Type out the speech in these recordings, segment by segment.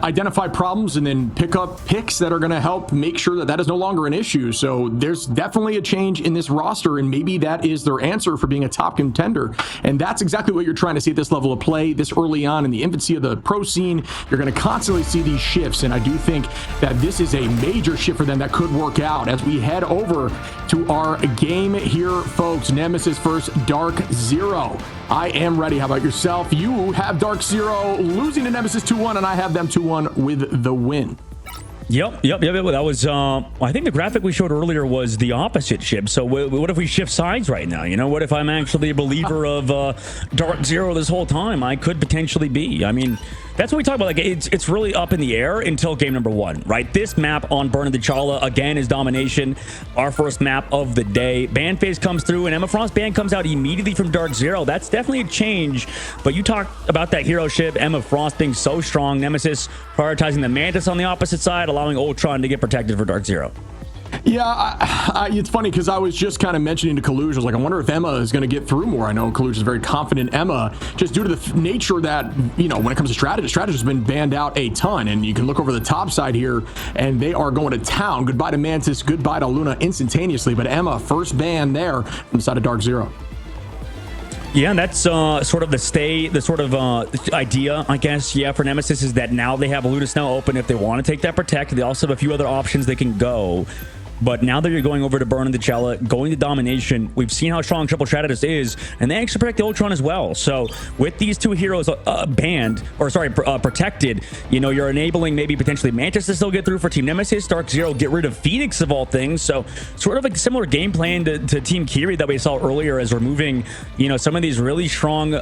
identify problems and then pick up picks that are going to help make sure that that is no longer an issue. So there's definitely a change in this roster, and maybe that is their answer for being a top contender. And that's exactly what you're trying to see at this level of play this early on in the infancy of the pro scene. You're going to constantly see these shifts, and I do think that this is a major shift for them that could work out as we head over to our game here, folks. Nemesis versus DarkZero. I am ready. How about yourself? You have DarkZero losing to Nemesis 2-1, and I have them 2-1 with the win. Yep. That was, I think the graphic we showed earlier was the opposite shift. So what if we shift sides right now? You know, what if I'm actually a believer of DarkZero this whole time? I could potentially be. I mean, that's what we talk about. Like, it's really up in the air until game number 1, right? This map on Burn of the Chala, again, is domination. Our first map of the day. Ban phase comes through, and Emma Frost ban comes out immediately from DarkZero. That's definitely a change. But you talked about that hero ship, Emma Frost being so strong. Nemesis prioritizing the Mantis on the opposite side, allowing Ultron to get protected for DarkZero. Yeah, it's funny because I was just kind of mentioning to Kaluj, I was like, I wonder if Emma is going to get through more. I know Kaluj is very confident Emma, just due to the nature that, you know, when it comes to strategy has been banned out a ton, and you can look over the top side here, and they are going to town. Goodbye to Mantis, goodbye to Luna instantaneously, but Emma, first ban there from the side of DarkZero. Yeah, and that's sort of the idea, I guess, yeah, for Nemesis, is that now they have Luna now open if they want to take that protect. They also have a few other options they can go. But now that you're going over to Burn in the Chala, going to domination, we've seen how strong Triple Strategist is, and they actually protect the Ultron as well. So with these two heroes protected, you know, you're enabling maybe potentially Mantis to still get through for Team Nemesis. DarkZero get rid of Phoenix of all things. So sort of a similar game plan to Team Kiri that we saw earlier, as removing, you know, some of these really strong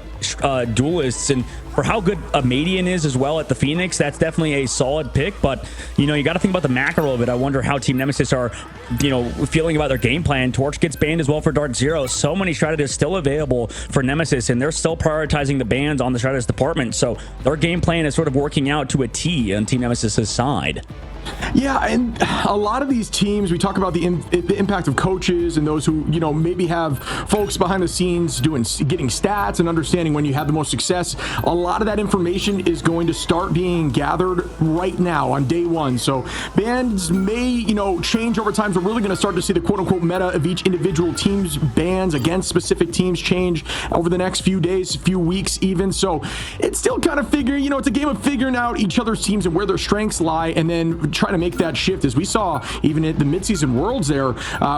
duelists. And for how good a Median is as well at the Phoenix, that's definitely a solid pick. But, you know, you got to think about the macro of it. I wonder how Team Nemesis are, you know, feeling about their game plan. Torch gets banned as well for DarkZero. So many strategists still available for Nemesis, and they're still prioritizing the bans on the strategist department. So their game plan is sort of working out to a T on Team Nemesis's side. Yeah, and a lot of these teams, we talk about the impact of coaches and those who, you know, maybe have folks behind the scenes getting stats and understanding when you have the most success. A lot of that information is going to start being gathered right now on day 1. So bans may, you know, change over time. So we're really going to start to see the quote-unquote meta of each individual team's bans against specific teams change over the next few days, few weeks even. So it's still kind of figuring, you know, it's a game of figuring out each other's teams and where their strengths lie, and then trying to make that shift. As we saw even at the midseason worlds there,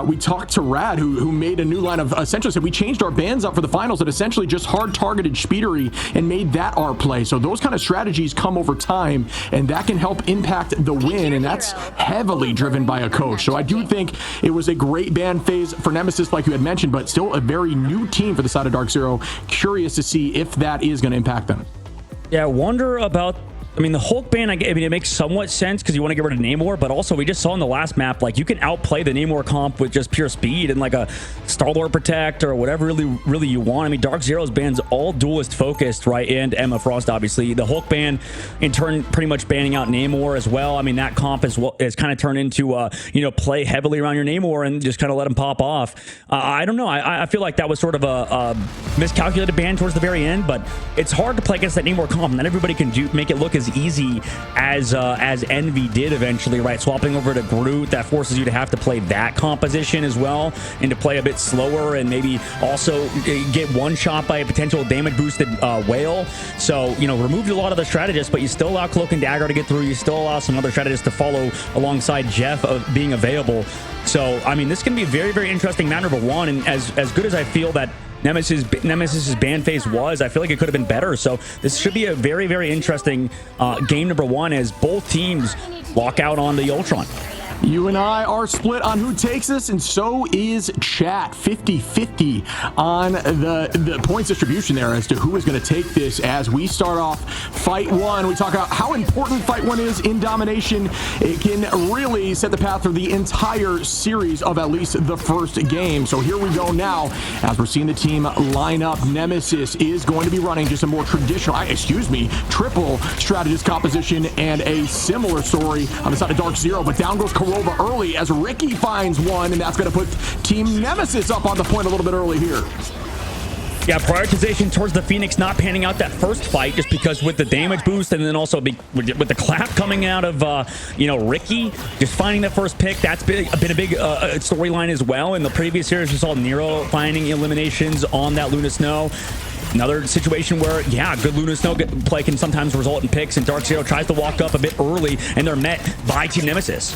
we talked to Rad, who made a new line of, essentially said, we changed our bans up for the finals that essentially just hard targeted Speedery and made that our play. So those kind of strategies come over time, and that can help impact the win, and that's heavily driven by a coach. So I do think it was a great ban phase for Nemesis, like you had mentioned, but still a very new team for the side of DarkZero. Curious to see if that is going to impact them. Yeah, I wonder about, I mean, the Hulk ban, I mean, it makes somewhat sense because you want to get rid of Namor, but also we just saw in the last map, like, you can outplay the Namor comp with just pure speed and like a Star-Lord Protect or whatever really you want. I mean, DarkZero's ban's all duelist focused, right? And Emma Frost, obviously. The Hulk ban, in turn, pretty much banning out Namor as well. I mean, that comp is kind of turned into, you know, play heavily around your Namor and just kind of let him pop off. I don't know. I feel like that was sort of a miscalculated ban towards the very end, but it's hard to play against that Namor comp. Not everybody can make it look as easy as Envy did eventually, right? Swapping over to Groot, that forces you to have to play that composition as well, and to play a bit slower, and maybe also get one shot by a potential damage boosted whale. So, you know, removed a lot of the strategists, but you still allow Cloak and Dagger to get through. You still allow some other strategists to follow alongside Jeff being available. So, I mean, this can be a very, very interesting map number 1, and as good as I feel that Nemesis's ban phase was, I feel like it could have been better. So this should be a very, very interesting game number 1 as both teams walk out on the Ultron. You and I are split on who takes this, and so is chat. 50-50 on the points distribution there as to who is going to take this as we start off Fight 1. We talk about how important Fight 1 is in domination. It can really set the path for the entire series of at least the first game. So here we go now as we're seeing the team line up. Nemesis is going to be running just a more traditional, triple strategist composition, and a similar story on the side of DarkZero, but down goes Corova early as Ricky finds one, and that's going to put Team Nemesis up on the point a little bit early here. Yeah, prioritization towards the Phoenix not panning out that first fight just because with the damage boost and then also with the clap coming out of, Ricky, just finding the first pick, that's been a big storyline as well. In the previous series, we saw Nero finding eliminations on that Luna Snow. Another situation where, yeah, good Luna Snow play can sometimes result in picks, and DarkZero tries to walk up a bit early, and they're met by Team Nemesis.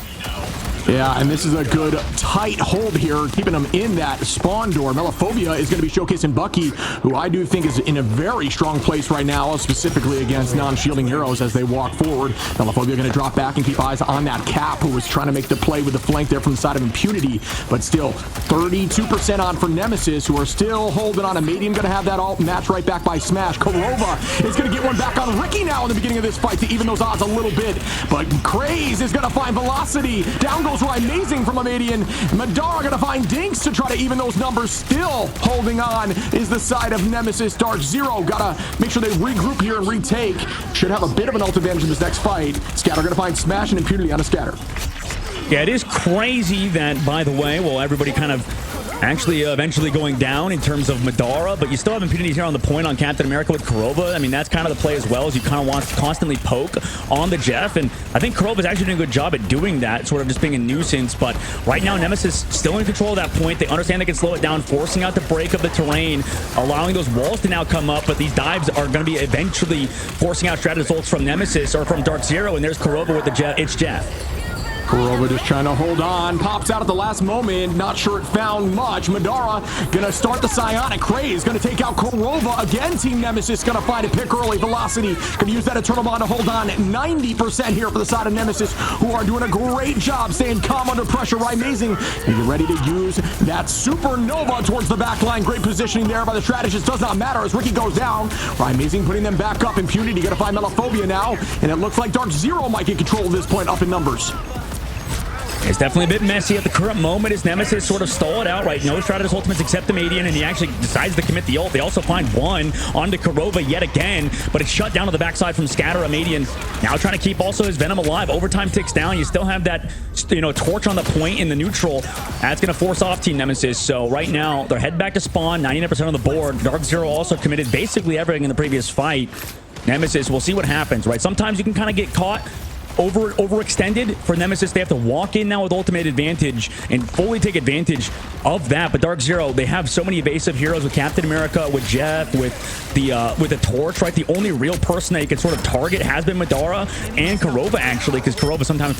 Yeah, and this is a good tight hold here, keeping them in that spawn door. Melophobia is going to be showcasing Bucky, who I do think is in a very strong place right now, specifically against non-shielding heroes as they walk forward. Melophobia going to drop back and keep eyes on that Cap, who was trying to make the play with the flank there from the side of Impunity, but still 32% on for Nemesis, who are still holding on. A Medium going to have that alt match right back by Smash. Korova is going to get one back on Ricky now in the beginning of this fight to even those odds a little bit, but Craze is going to find Velocity. Down goes Amazing from Amadian. Madara gonna find Dinks to try to even those numbers. Still holding on is the side of Nemesis. DarkZero gotta make sure they regroup here and retake. Should have a bit of an ult advantage in this next fight. Scatter gonna find Smash and Impunity on a Scatter. Yeah, it is crazy that, by the way, well, everybody kind of actually eventually going down in terms of Madara, but you still have Impunity here on the point on Captain America with Korova. I mean, that's kind of the play as well, as you kind of want to constantly poke on the Jeff, and I think Korova's actually doing a good job at doing that, sort of just being a nuisance, but right now Nemesis still in control of that point. They understand they can slow it down, forcing out the break of the terrain, allowing those walls to now come up, but these dives are going to be eventually forcing out strategy ults from Nemesis, or from DarkZero, and there's Korova with the Jeff. It's Jeff. Korova just trying to hold on. Pops out at the last moment. Not sure it found much. Madara gonna start the Psionic. Craze gonna take out Korova. Again, Team Nemesis gonna find a pick early. Velocity gonna use that Eternal Bond to hold on. 90% here for the side of Nemesis, who are doing a great job staying calm under pressure. Amazing. And you're ready to use that Supernova towards the back line. Great positioning there by the strategist. Does not matter as Ricky goes down. Amazing putting them back up. Impunity gonna find Melophobia now. And it looks like DarkZero might get control of this point up in numbers. It's definitely a bit messy at the current moment as Nemesis sort of stall it out, right? No strategist ultimates except the Median, and he actually decides to commit the ult. They also find one onto Korova yet again, but it's shut down to the backside from Scatter. A Median now trying to keep also his Venom alive. Overtime ticks down. You still have that, torch on the point in the neutral. That's going to force off Team Nemesis. So right now, they're heading back to spawn, 99% on the board. DarkZero also committed basically everything in the previous fight. Nemesis, we'll see what happens, right? Sometimes you can kind of get caught overextended. For Nemesis, they have to walk in now with ultimate advantage and fully take advantage of that. But DarkZero, they have so many evasive heroes with Captain America, with Jeff, with the torch, right? The only real person that you can sort of target has been Madara and Korova, actually, because Korova sometimes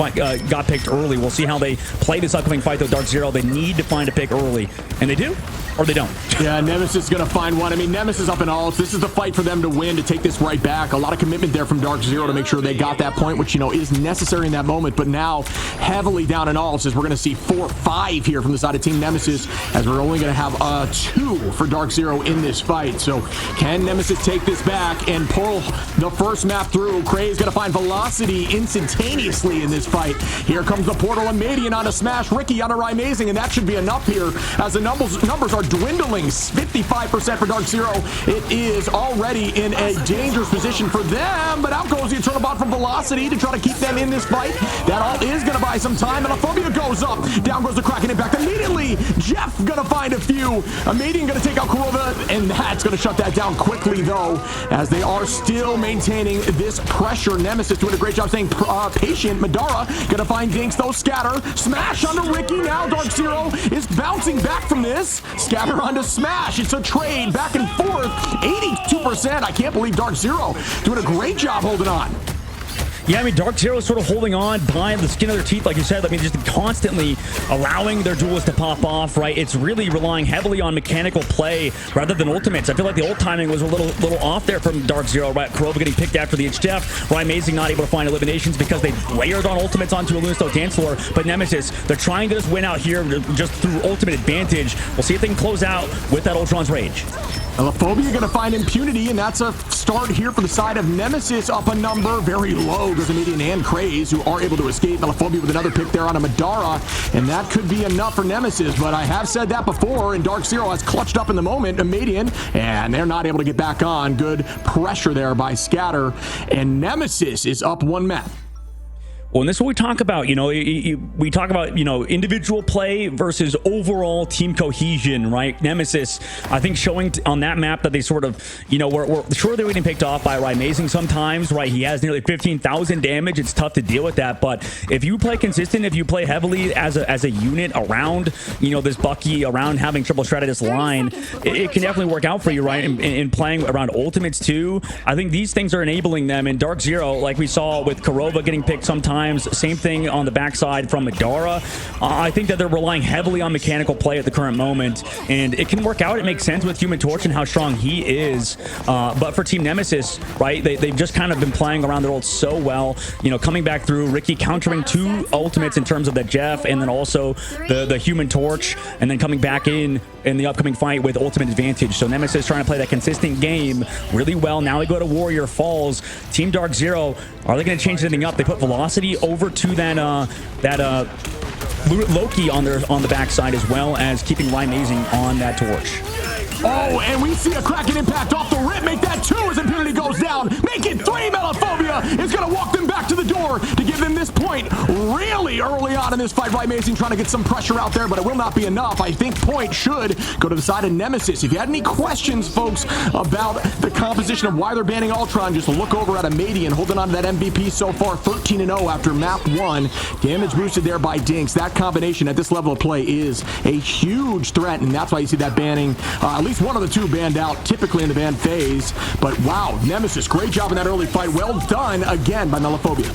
got picked early. We'll see how they play this upcoming fight, though. DarkZero, they need to find a pick early, and they do, or they don't. Yeah, Nemesis is gonna find one. I mean, Nemesis up in ults. This is the fight for them to win, to take this right back. A lot of commitment there from DarkZero to make sure they got that point, which, is necessary in that moment, but now heavily down in ults, as we're going to see 4-5 here from the side of Team Nemesis, as we're only going to have 2 for DarkZero in this fight. So can Nemesis take this back and pull the first map through? Craze going to find Velocity instantaneously in this fight. Here comes the portal and Median on a Smash. Ricky on a Amazing, and that should be enough here as the numbers are dwindling. 55% for DarkZero. It is already in a dangerous position for them, but out goes the Eternal Bond from Velocity to try to keep them in this fight. That all is going to buy some time, and Melophobia goes up. Down goes the Kraken impact immediately. Jeff going to find a few. A Median going to take out Korova, and that's going to shut that down quickly, though, as they are still maintaining this pressure. Nemesis doing a great job staying patient. Madara going to find Dinks, though. Scatter. Smash onto Ricky. Now DarkZero is bouncing back from this. Scatter onto Smash. It's a trade back and forth. 82%. I can't believe DarkZero doing a great job holding on. Yeah, I mean, DarkZero is sort of holding on by the skin of their teeth, like you said. I mean, just constantly allowing their duels to pop off, right? It's really relying heavily on mechanical play rather than ultimates. I feel like the ult timing was a little off there from DarkZero, right? Korova getting picked after the HDF. Amazing not able to find eliminations because they layered on ultimates onto a Lunasto dance floor. But Nemesis, they're trying to just win out here just through ultimate advantage. We'll see if they can close out with that Ultron's Rage. Melophobia going to find Impunity, and that's a start here for the side of Nemesis. Up a number, very low goes the Median and Craze, who are able to escape. Melophobia with another pick there on a Madara, and that could be enough for Nemesis, but I have said that before, and DarkZero has clutched up in the moment, a Median, and they're not able to get back on. Good pressure there by Scatter, and Nemesis is up one map. Well, and this is what we talk about, we talk about, individual play versus overall team cohesion, right? Nemesis, I think showing on that map that they sort of, we're sure they're getting picked off by Amazing sometimes, right? He has nearly 15,000 damage. It's tough to deal with that. But if you play consistent, if you play heavily as a unit around, this Bucky, around having triple strategist line, it can definitely work out for you, right? In playing around ultimates too. I think these things are enabling them. And DarkZero, like we saw with Karova getting picked sometimes, same thing on the backside from Madara. I think that they're relying heavily on mechanical play at the current moment, and it can work out. It makes sense with Human Torch and how strong he is. But for Team Nemesis, right, they've just kind of been playing around their ult so well. Coming back through, Ricky countering 2 ultimates in terms of the Jeff, and then also the Human Torch, and then coming back in the upcoming fight with ultimate advantage. So Nemesis trying to play that consistent game really well. Now they go to Warrior Falls. Team DarkZero, are they going to change anything up? They put Velocity over to that Loki on the backside, as well as keeping Amazing on that torch. Oh, and we see a Kraken impact off the rip. Make that 2 as Impunity goes down. Make it 3. Melophobia is going to walk them back to the door to give them this point really early on in this fight. Amazing trying to get some pressure out there, but it will not be enough. I think point should go to the side of Nemesis. If you had any questions, folks, about the composition of why they're banning Ultron, just look over at Amadian holding on to that MVP so far, 13-0 after map 1. Damage boosted there by Dinks. That combination at this level of play is a huge threat, and that's why you see that banning. At least one of the 2 banned out, typically in the ban phase. But wow, Nemesis, great job in that early fight. Well done again by Melophobia.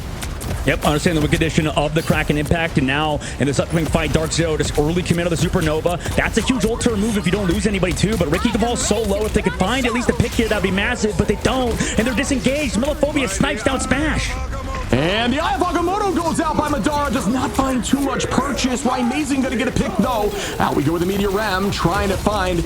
Yep, understand the condition of the Kraken impact, and now in this upcoming fight, DarkZero just early commit of the Supernova. That's a huge ult to remove if you don't lose anybody too, but Ricky can fall so low. If they could find at least a pick here, that'd be massive, but they don't, and they're disengaged. Melophobia snipes down Smash. And the Eye of Agamotto goes out by Madara, does not find too much purchase. Amazing gonna get a pick though. Out we go with the Meteor Ram, trying to find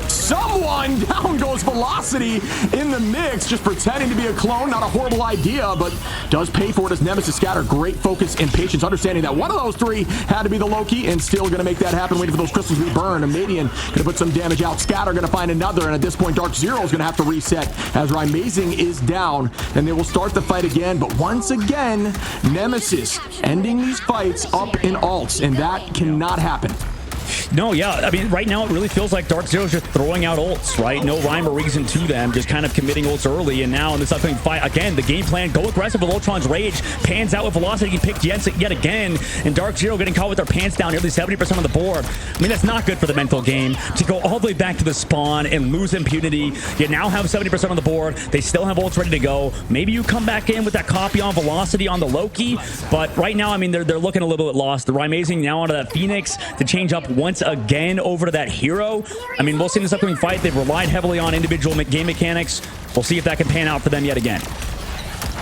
someone. Down goes Velocity in the mix, just pretending to be a clone. Not a horrible idea, but does pay for it as Nemesis scatter. Great focus and patience, understanding that one of those 3 had to be the Loki, and still gonna make that happen. Waiting for those crystals to be burned. Amadian gonna put some damage out. Scatter gonna find another, and at this point DarkZero is gonna have to reset as Amazing is down, and they will start the fight again. But once again, Nemesis ending these fights up in alts, and that cannot happen. No, yeah, I mean, right now it really feels like DarkZero is just throwing out ults, right? No rhyme or reason to them, just kind of committing ults early. And now in this upcoming fight, again, the game plan, go aggressive with Ultron's Rage, pans out with Velocity, picked yet again, and DarkZero getting caught with their pants down, nearly 70% on the board. I mean, that's not good for the mental game, to go all the way back to the spawn and lose Impunity. You now have 70% on the board. They still have ults ready to go. Maybe you come back in with that copy on Velocity on the Loki, but right now, I mean, they're looking a little bit lost. The Amazing now onto that Phoenix to change up once again over to that Hero. I mean, we'll see in this upcoming fight. They've relied heavily on individual game mechanics. We'll see if that can pan out for them yet again.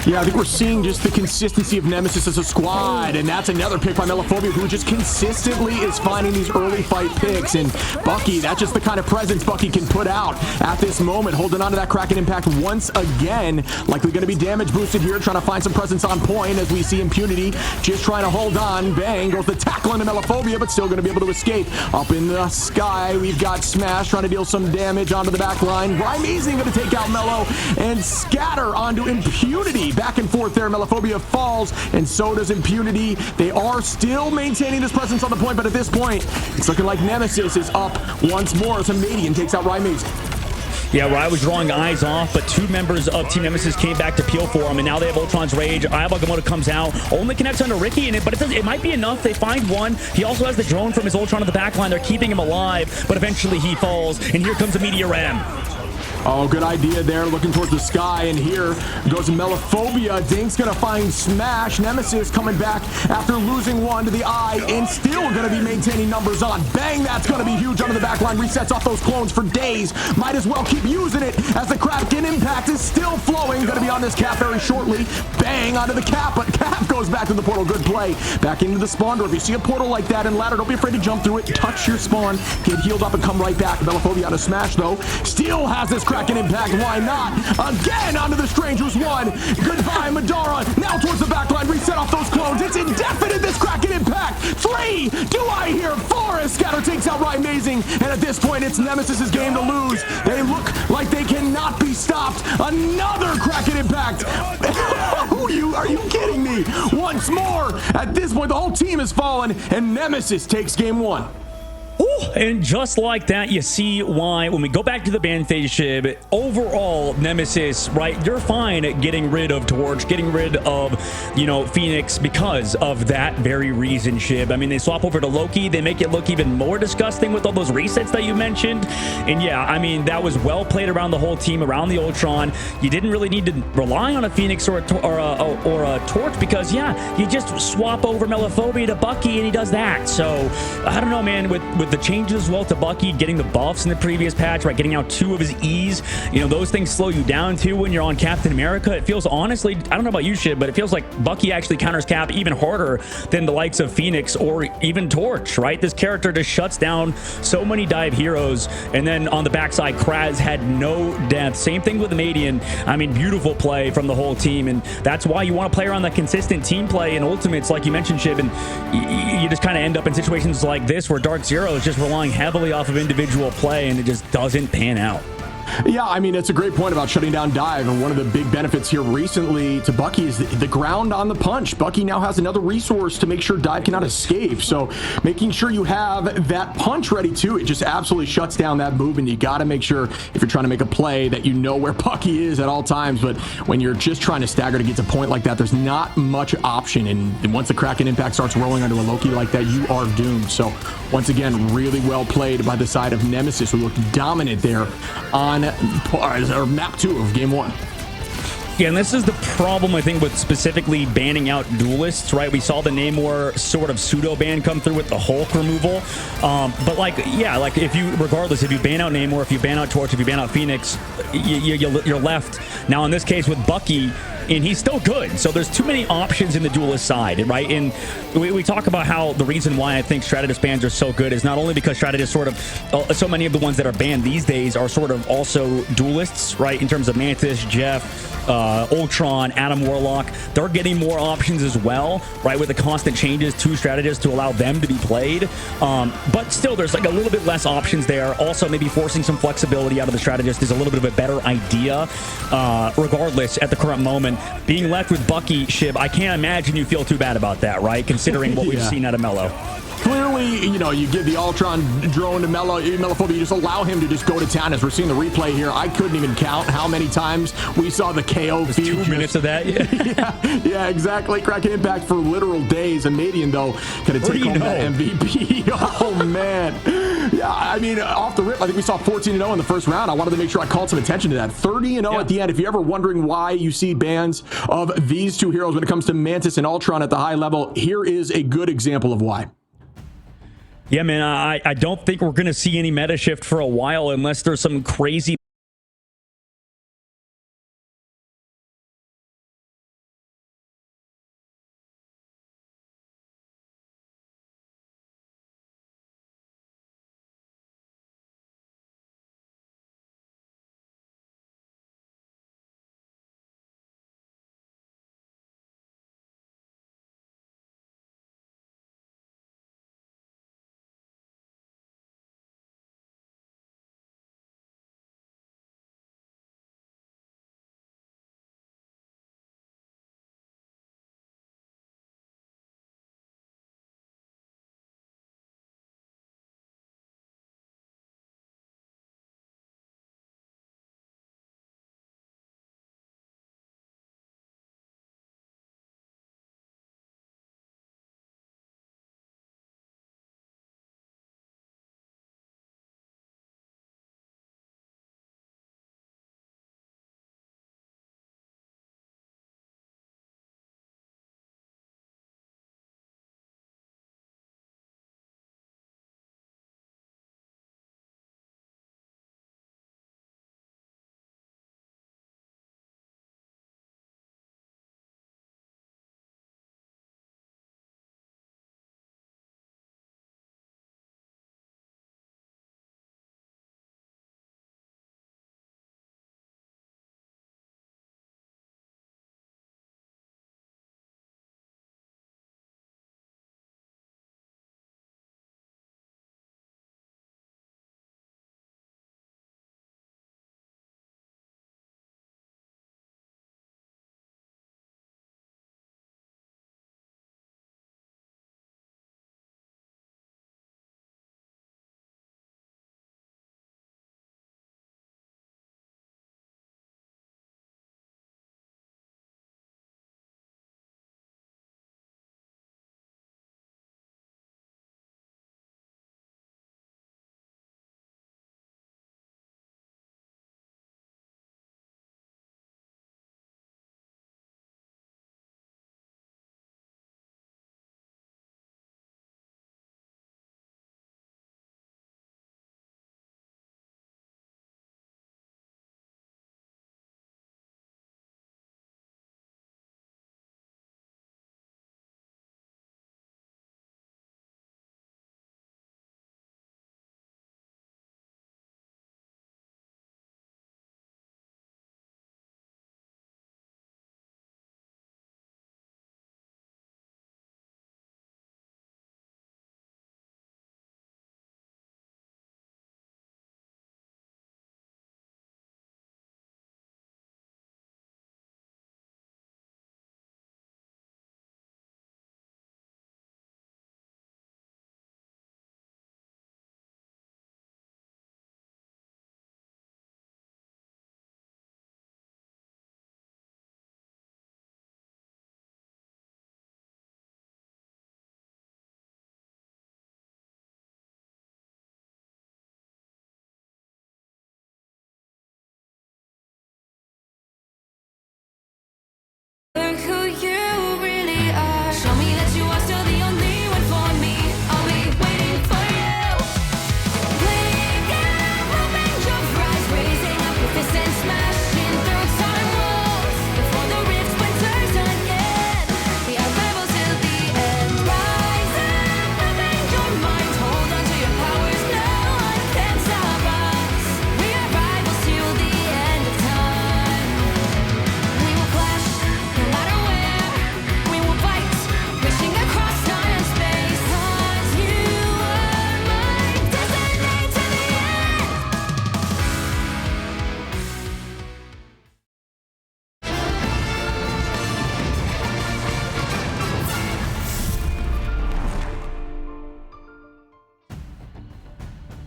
Yeah, I think we're seeing just the consistency of Nemesis as a squad, and that's another pick by Melophobia, who just consistently is finding these early fight picks. And Bucky, that's just the kind of presence Bucky can put out at this moment, holding on to that Kraken impact once again. Likely going to be damage boosted here, trying to find some presence on point as we see Impunity just trying to hold on. Bang goes the tackle into Melophobia, but still going to be able to escape. Up in the sky, we've got Smash trying to deal some damage onto the back line. Amazing going to take out Melo and scatter onto Impunity. Back and forth there. Melophobia falls, and so does Impunity. They are still maintaining this presence on the point, but at this point, it's looking like Nemesis is up once more as Amadian takes out Amazing. Yeah, Rai was drawing eyes off, but 2 members of Team Nemesis came back to peel for him, and now they have Ultron's Rage. Eye of Agamotto comes out, only connects onto Ricky in it, but it might be enough. They find one. He also has the drone from his Ultron at the back line. They're keeping him alive, but eventually he falls, and here comes a Meteor Ram. Oh, good idea there, looking towards the sky, and here goes Melophobia. Dink's gonna find Smash. Nemesis coming back after losing one to the Eye, and still gonna be maintaining numbers on. Bang, that's gonna be huge under the back line. Resets off those clones for days. Might as well keep using it as the Kraken impact is still flowing. Gonna be on this cap very shortly. Bang onto the cap, but cap goes back to the portal. Good play. Back into the spawn door. If you see a portal like that in ladder, don't be afraid to jump through it. Touch your spawn, get healed up, and come right back. Melophobia on a Smash, though. Still has this Kraken impact. Why not? Again onto the Stranger's one. Goodbye, Madara. Now towards the back line. Reset off those clones. It's indefinite, this Kraken impact. 3. Do I hear 4? Scatter takes out Right Amazing, and at this point, it's Nemesis's game to lose. They look like they cannot be stopped. Another Kraken impact. Are you kidding me? Once more. At this point, the whole team has fallen, and Nemesis takes game 1. And just like that, you see why when we go back to the ban phase, Shib, overall, Nemesis, right, you're fine at getting rid of Torch, getting rid of, Phoenix because of that very reason, Shib. I mean, they swap over to Loki. They make it look even more disgusting with all those resets that you mentioned. And yeah, I mean, that was well played around the whole team, around the Ultron. You didn't really need to rely on a Phoenix or a Torch because, yeah, you just swap over Melophobia to Bucky and he does that. So, I don't know, man, with the changes as well to Bucky, getting the buffs in the previous patch, right, getting out 2 of his E's, those things slow you down too when you're on Captain America. It feels, honestly, I don't know about you, Shib, but it feels like Bucky actually counters Cap even harder than the likes of Phoenix or even Torch, right? This character just shuts down so many dive heroes, and then on the backside, Kraz had no death. Same thing with Madian. I mean, beautiful play from the whole team, and that's why you want to play around the consistent team play in Ultimates, like you mentioned, Shib, and you just kind of end up in situations like this where DarkZero is just relying heavily off of individual play, and it just doesn't pan out. Yeah, I mean, it's a great point about shutting down dive, and one of the big benefits here recently to Bucky is the ground on the punch. Bucky now has another resource to make sure dive cannot escape, so making sure you have that punch ready too, it just absolutely shuts down that move, and you got to make sure if you're trying to make a play that you know where Bucky is at all times. But when you're just trying to stagger to get to point like that, there's not much option, and once the Kraken impact starts rolling onto a Loki like that, you are doomed. So once again, really well played by the side of Nemesis, who looked dominant there on map 2 of game 1. Yeah, and this is the problem, I think, with specifically banning out duelists, right? We saw the Namor sort of pseudo ban come through with the Hulk removal. But if you ban out Namor, if you ban out Torch, if you ban out Phoenix, you're left. Now, in this case with Bucky, and he's still good. So there's too many options in the duelist side, right? And we talk about how the reason why I think Strategist bans are so good is not only because Strategist so many of the ones that are banned these days are sort of also duelists, right? In terms of Mantis, Jeff, Ultron, Adam Warlock, they're getting more options as well, right? With the constant changes to Strategists to allow them to be played. But still, there's like a little bit less options there. Also, maybe forcing some flexibility out of the Strategist is a little bit of a better idea. Regardless, at the current moment, being left with Bucky, Shib, I can't imagine you feel too bad about that, right? Considering what we've seen out of Melo. Clearly, you give the Ultron drone to Melophobia, you just allow him to just go to town. As we're seeing the replay here, I couldn't even count how many times we saw the KO feed. 2 minutes of that? Yeah, exactly. Kraken impact for literal days. And Madian, though, going to take home that MVP. Oh, man. Yeah, I mean, off the rip, I think we saw 14-0 in the first round. I wanted to make sure I called some attention to that. 30-0 at the end. If you're ever wondering why you see bans of these two heroes when it comes to Mantis and Ultron at the high level, here is a good example of why. Yeah, man, I don't think we're going to see any meta shift for a while unless there's some crazy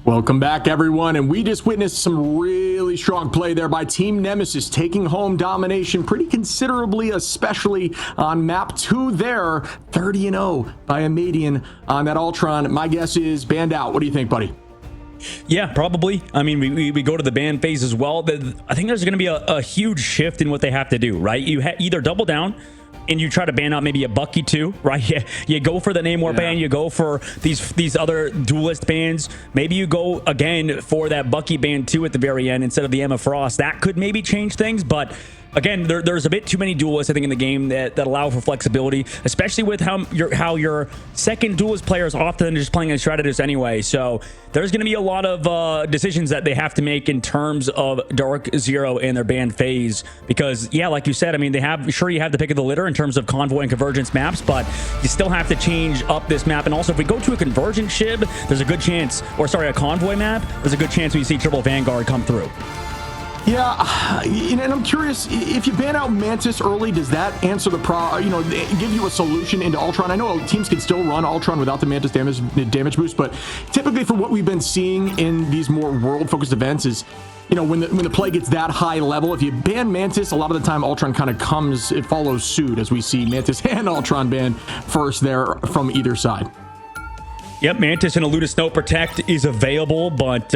Welcome back, everyone, and we just witnessed some really strong play there by Team Nemesis, taking home domination pretty considerably, especially on map 2 there, 30-0 by Amadian on that Ultron. My guess is banned out. What do you think, buddy? Yeah, probably. I mean, we go to the ban phase as well. I think there's going to be a huge shift in what they have to do, right? You either double down and you try to ban out maybe a Bucky too, right? You go for the Namor ban, you go for these other duelist bans. Maybe you go again for that Bucky ban too at the very end instead of the Emma Frost. That could maybe change things, but again, there's a bit too many duelists, I think, in the game that allow for flexibility, especially with how your second duelist player is often just playing a strategist anyway. So there's going to be a lot of decisions that they have to make in terms of DarkZero and their ban phase. Because, yeah, like you said, I mean, you have the pick of the litter in terms of convoy and convergence maps, but you still have to change up this map. And also, if we go to a convergence shib, there's a good chance, or sorry, a convoy map, there's a good chance we see triple Vanguard come through. Yeah, and I'm curious, if you ban out Mantis early, does that answer the give you a solution into Ultron? I know teams can still run Ultron without the Mantis damage boost, but typically for what we've been seeing in these more world-focused events is, when the play gets that high level, if you ban Mantis, a lot of the time Ultron kind of it follows suit, as we see Mantis and Ultron ban first there from either side. Yep, Mantis and a Luna Snow Protect is available, but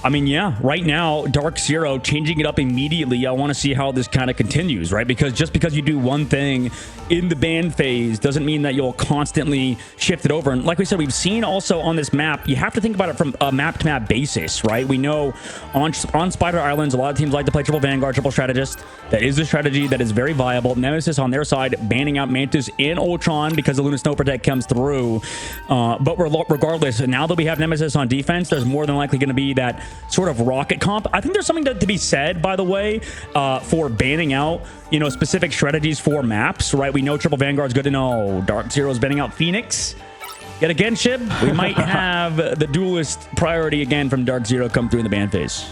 I mean, yeah, right now, DarkZero changing it up immediately. I want to see how this kind of continues, right? Because just because you do one thing in the ban phase doesn't mean that you'll constantly shift it over. And like we said, we've seen also on this map, you have to think about it from a map-to-map basis, right? We know on Spider Islands, a lot of teams like to play triple Vanguard, triple Strategist. That is a strategy that is very viable. Nemesis on their side, banning out Mantis and Ultron because the Luna Snow Protect comes through. But regardless, now that we have Nemesis on defense, there's more than likely going to be that sort of rocket comp. I think there's something to be said, by the way, for banning out, specific strategies for maps, right? We know triple Vanguard's good to know. DarkZero's banning out Phoenix. Yet again, Shib, we might have the duelist priority again from DarkZero come through in the ban phase.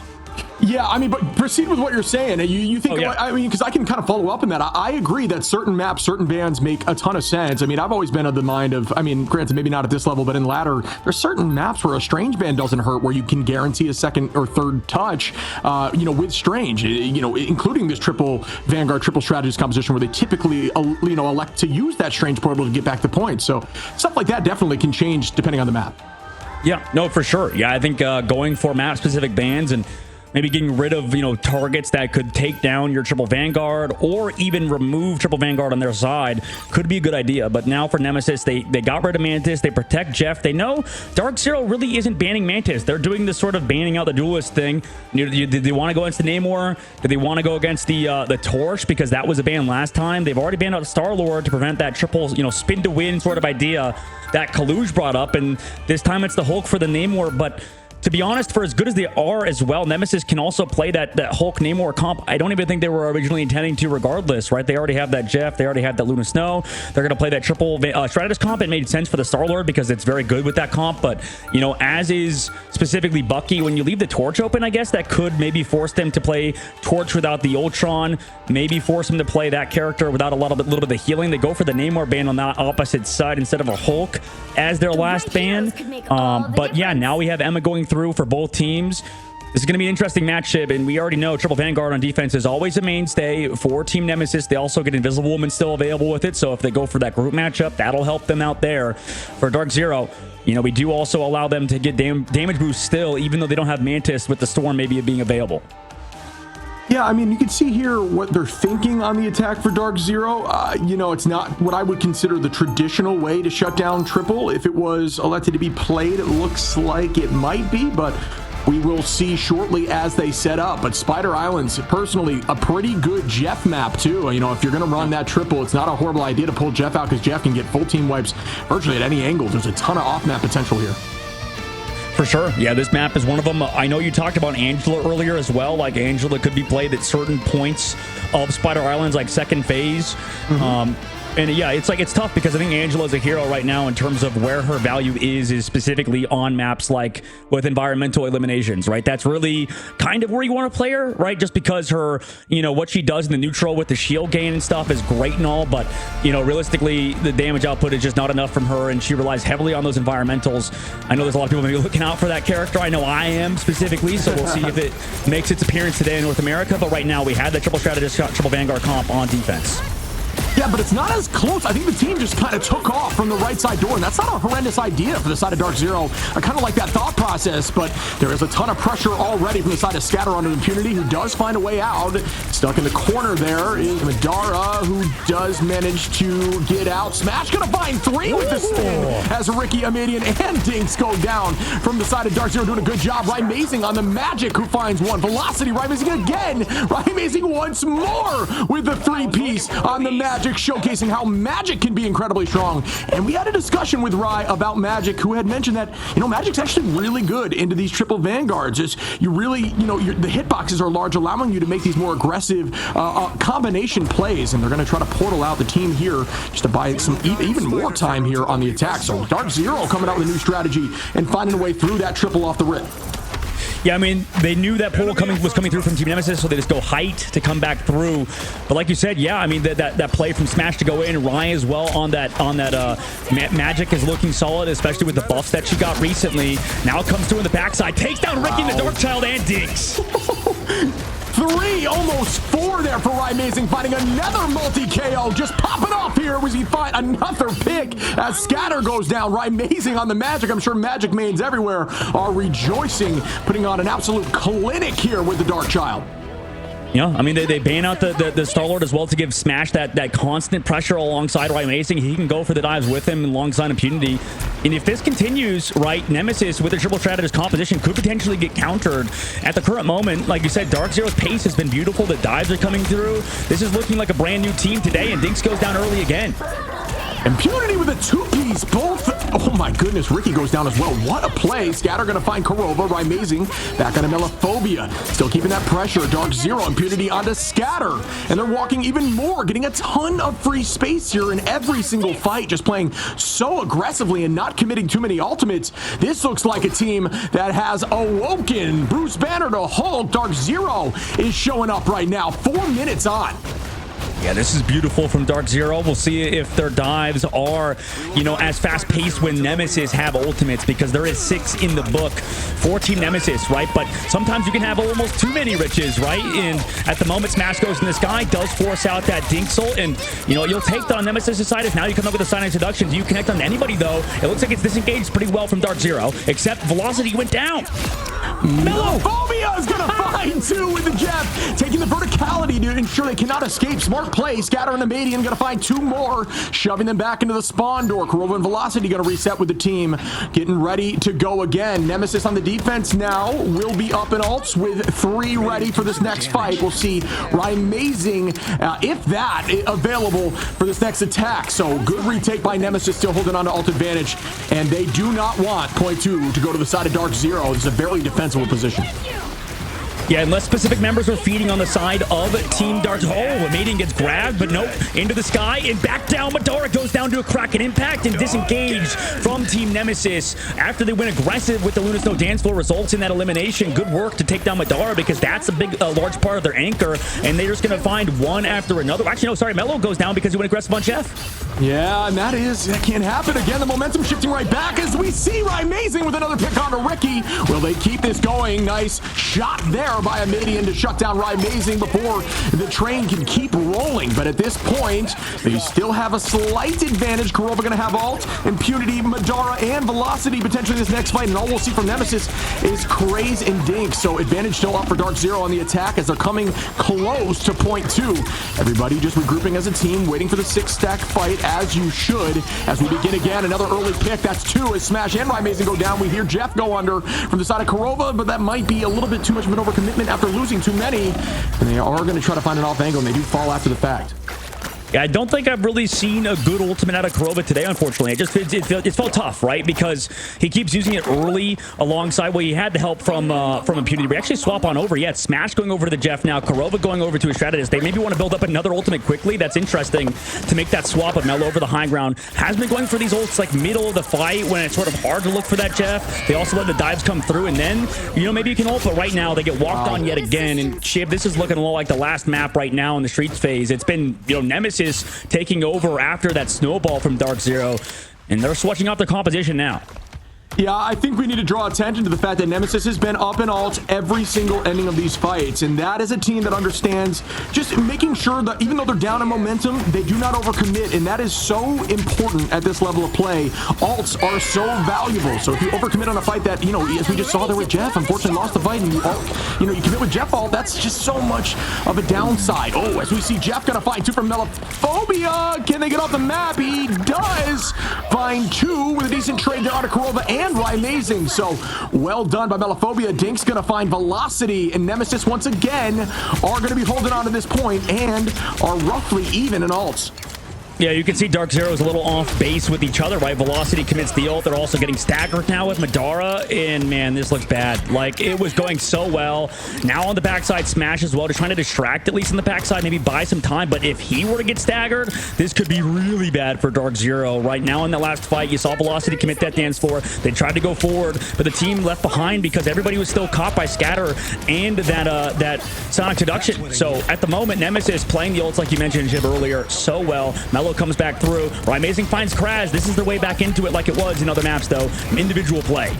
Yeah, I mean, but proceed with what you're saying. You think, I mean, because I can kind of follow up on that. I agree that certain maps, certain bans make a ton of sense. I mean, I've always been of the mind of, I mean, granted, maybe not at this level, but in ladder, there's certain maps where a Strange ban doesn't hurt, where you can guarantee a second or third touch, with Strange, including this triple Vanguard, triple Strategist composition where they typically, elect to use that Strange portal to get back the points. So stuff like that definitely can change depending on the map. Yeah, no, for sure. Yeah, I think going for map-specific bans and maybe getting rid of, targets that could take down your triple Vanguard or even remove triple Vanguard on their side could be a good idea. But now for Nemesis, they got rid of Mantis. They protect Jeff. They know DarkZero really isn't banning Mantis. They're doing this sort of banning out the duelist thing. Did they want to go against the Namor? Did they want to go against the Torch? Because that was a ban last time. They've already banned out Star-Lord to prevent that triple, spin to win sort of idea that Kaluj brought up. And this time it's the Hulk for the Namor. But to be honest, for as good as they are as well, Nemesis can also play that Hulk Namor comp. I don't even think they were originally intending to regardless, right? They already have that Jeff. They already have that Luna Snow. They're going to play that triple Strategist comp. It made sense for the Star-Lord because it's very good with that comp. But, as is specifically Bucky, when you leave the Torch open, I guess that could maybe force them to play Torch without the Ultron. Maybe force them to play that character without a little bit of the healing. They go for the Namor ban on that opposite side instead of a Hulk as their last ban. But yeah, now we have Emma going through for both teams. This is going to be an interesting matchup, and we already know triple Vanguard on defense is always a mainstay for Team Nemesis. They also get Invisible Woman still available with it, so if they go for that group matchup, that'll help them out there. For DarkZero, we do also allow them to get damage boost still, even though they don't have Mantis with the Storm maybe being available. Yeah, I mean, you can see here what they're thinking on the attack for DarkZero. It's not what I would consider the traditional way to shut down triple. If it was elected to be played, it looks like it might be, but we will see shortly as they set up. But Spider Islands, personally, a pretty good Jeff map, too. If you're going to run that triple, it's not a horrible idea to pull Jeff out because Jeff can get full team wipes virtually at any angle. There's a ton of off-map potential here. For sure. Yeah, this map is one of them. I know you talked about Angela earlier as well. Like, Angela could be played at certain points of Spider Islands, like second phase. And yeah, it's tough because I think Angela's a hero right now in terms of where her value is specifically on maps like with environmental eliminations, right? That's really kind of where you want to play her, right? Just because her, what she does in the neutral with the shield gain and stuff is great and all, but, realistically, the damage output is just not enough from her, and she relies heavily on those environmentals. I know there's a lot of people maybe looking out for that character. I know I am specifically, so we'll see if it makes its appearance today in North America, but right now we had the triple strategist, triple Vanguard comp on defense. Yeah, but it's not as close. I think the team just kind of took off from the right side door, and that's not a horrendous idea for the side of DarkZero. I kind of like that thought process, but there is a ton of pressure already from the side of Scatter onto Impunity, who does find a way out. Stuck in the corner there is Madara, who does manage to get out. Smash gonna find 3 with the spin as Ricky, Amadian, and Dinks go down from the side of DarkZero, doing a good job. Amazing on the Magic, who finds 1. Velocity, Amazing again. Amazing once more with the 3-piece on the Magic, showcasing how Magic can be incredibly strong. And we had a discussion with Rai about Magic, who had mentioned that, Magic's actually really good into these triple Vanguards. It's, you really, the hitboxes are large, allowing you to make these more aggressive combination plays, and they're going to try to portal out the team here just to buy some even more time here on the attack. So DarkZero coming out with a new strategy and finding a way through that triple off the rip. Yeah, I mean, they knew that portal was coming through from Team Nemesis, so they just go height to come back through. But like you said, yeah, I mean, that play from Smash to go in, Ryan as well on that Magic is looking solid, especially with the buffs that she got recently. Now it comes through in the backside, takes down Ricky, the Darkchild, and Dinks. 3, almost 4 there for Amazing, finding another multi-KO, just popping off here as he find another pick as Scatter goes down. Amazing on the Magic. I'm sure Magic mains everywhere are rejoicing, putting on an absolute clinic here with the Darkchild. Yeah, I mean, they ban out the Star-Lord as well to give Smash that constant pressure alongside Amazing. He can go for the dives with him alongside Impunity. And if this continues, Nemesis with the triple strategist composition could potentially get countered. At the current moment, like you said, DarkZero's pace has been beautiful. The dives are coming through. This is looking like a brand new team today, and Dinks goes down early again. Impunity with a 2-piece, both. Oh my goodness, Ricky goes down as well. What a play. Scatter gonna find Kurova. Amazing back on a Melophobia. Still keeping that pressure. DarkZero, Impunity onto Scatter. And they're walking even more, getting a ton of free space here in every single fight, just playing so aggressively and not committing too many ultimates. This looks like a team that has awoken. Bruce Banner to Hulk. DarkZero is showing up right now. 4 minutes on. Yeah, this is beautiful from DarkZero. We'll see if their dives are, as fast-paced when Nemesis have ultimates, because there is 6 in the book for Team Nemesis, right? But sometimes you can have almost too many riches, right? And at the moment, Smash goes in the sky, does force out that Dink ult, and, you'll take that on Nemesis' side. If now you come up with a silent seduction, do you connect on anybody, though? It looks like it's disengaged pretty well from DarkZero, except Velocity went down. Melophobia is gonna find 2 with the Jeff, taking the verticality to ensure they cannot escape. Smart play. Scatter and Amadian gonna find 2 more, shoving them back into the spawn door. Kurova and Velocity gonna reset with the team, getting ready to go again. Nemesis on the defense now will be up in ults with 3 ready for this next fight. We'll see Amazing, if that, available for this next attack. So good retake by Nemesis, still holding on to ult advantage, and they do not want point 2 to go to the side of DarkZero. This is a very defensible position. Yeah, unless specific members are feeding on the side of Team Dark. Oh, Amadian gets grabbed, but nope. Into the sky and back down. Madara goes down to a Kraken impact and disengaged from Team Nemesis. After they went aggressive with the Luna Snow Dance Floor, results in that elimination. Good work to take down Madara, because that's a large part of their anchor, and they're just going to find one after another. Actually, no, sorry, Melo goes down because he went aggressive on Chef. Yeah, and that can't happen again. The momentum shifting right back as we see Amazing with another pick onto Ricky. Will they keep this going? Nice shot there by Amadian to shut down Amazing before the train can keep rolling. But at this point, they still have a slight advantage. Kurova going to have ult, Impunity, Madara, and Velocity potentially this next fight. And all we'll see from Nemesis is Craze and Dink. So advantage still up for DarkZero on the attack as they're coming close to point 2. Everybody just regrouping as a team, waiting for the 6-stack fight, as you should. As we begin again, another early pick. That's 2 as Smash and Amazing go down. We hear Jeff go under from the side of Kurova, but that might be a little bit too much of an overcommitment after losing too many. And they are going to try to find an off angle, and they do fall after the fact. Yeah, I don't think I've really seen a good ultimate out of Kurova today, unfortunately. It felt tough, right? Because he keeps using it early alongside, well, he had the help from Impunity. We actually swap on over. Yeah, Smash going over to the Jeff now. Kurova going over to a Strategist. They maybe want to build up another ultimate quickly. That's interesting to make that swap of Mello over the high ground. Has been going for these ults like middle of the fight when it's sort of hard to look for that Jeff. They also let the dives come through, and then, you know, maybe you can ult, but right now they get walked on yet again. And Shib, this is looking a little like the last map right now in the Streets phase. It's been, you know, Nemesis taking over after that snowball from DarkZero, and they're switching up their composition now. Yeah, I think we need to draw attention to the fact that Nemesis has been up in alt every single ending of these fights, and that is a team that understands just making sure that even though they're down in momentum, they do not overcommit, and that is so important at this level of play. Alts are so valuable, so if you overcommit on a fight that, you know, as we just saw there with Jeff, unfortunately lost the fight, and you commit with Jeff alt, that's just so much of a downside. Oh, as we see Jeff gonna find two from Melophobia. Can they get off the map? He does find two with a decent trade there out of Kurova and Amazing. So well done by Melophobia. Dink's gonna find Velocity, and Nemesis once again are gonna be holding on to this point and are roughly even in alts. Yeah, you can see DarkZero is a little off base with each other, right? Velocity commits the ult. They're also getting staggered now with Madara, and man, this looks bad. Like, it was going so well. Now on the backside, Smash as well, just trying to distract, at least in the backside, maybe buy some time. But if he were to get staggered, this could be really bad for DarkZero. Right now in the last fight, you saw Velocity commit that dance floor. They tried to go forward, but the team left behind because everybody was still caught by Scatter and that Sonic Seduction. So at the moment, Nemesis playing the ults like you mentioned, Jib, earlier, so well. Mello comes back through. Amazing finds Kraz. This is the way back into it like it was in other maps, though. Individual play.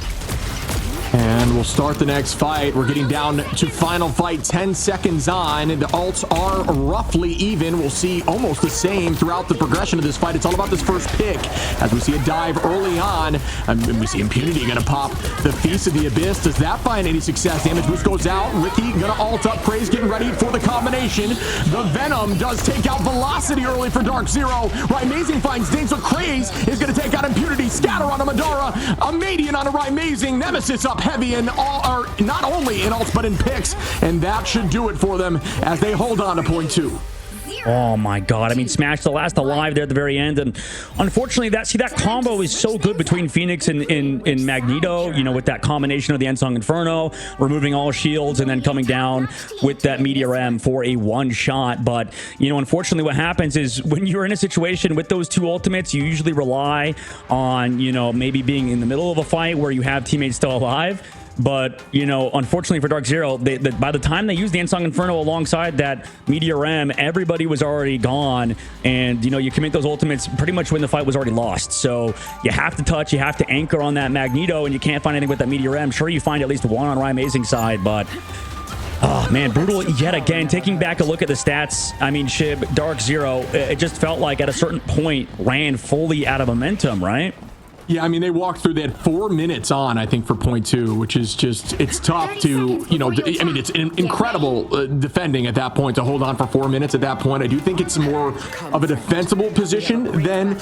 And we'll start the next fight. We're getting down to final fight, 10 seconds on, and the alts are roughly even. We'll see almost the same throughout the progression of this fight. It's all about this first pick. As we see a dive early on, and we see Impunity gonna pop the Feast of the Abyss. Does that find any success? Damage boost goes out. Ricky gonna ult up. Praise getting ready for the combination. The Venom does take out Velocity early for DarkZero. Amazing finds Dings, so Craze is gonna take out Impunity. Scatter on a Madara. A Madian on a Amazing. Nemesis up heavy in all, or not only in ults but in picks, and that should do it for them as they hold on to point two. Oh my god, I mean, Smash the last alive there at the very end, and unfortunately that combo is so good between Phoenix and Magneto, you know, with that combination of the Ensong Inferno, removing all shields, and then coming down with that Meteor M for a one shot. But, you know, unfortunately what happens is when you're in a situation with those two ultimates, you usually rely on, you know, maybe being in the middle of a fight where you have teammates still alive. But, you know, unfortunately for DarkZero, by the time they used the Ensong Inferno alongside that Meteor M, everybody was already gone. And, you know, you commit those ultimates pretty much when the fight was already lost. So you have to touch, you have to anchor on that Magneto, and you can't find anything with that Meteor M. Sure, you find at least one on Amazing side, but... oh, man, brutal yet again. Taking back a look at the stats, I mean, Shib, DarkZero, it just felt like at a certain point ran fully out of momentum, right? Yeah, I mean, they walked through, they had 4 minutes on, I think, for point two, which is just, it's tough to, you know, I mean, it's incredible defending at that point to hold on for 4 minutes at that point. I do think it's more of a defensible position than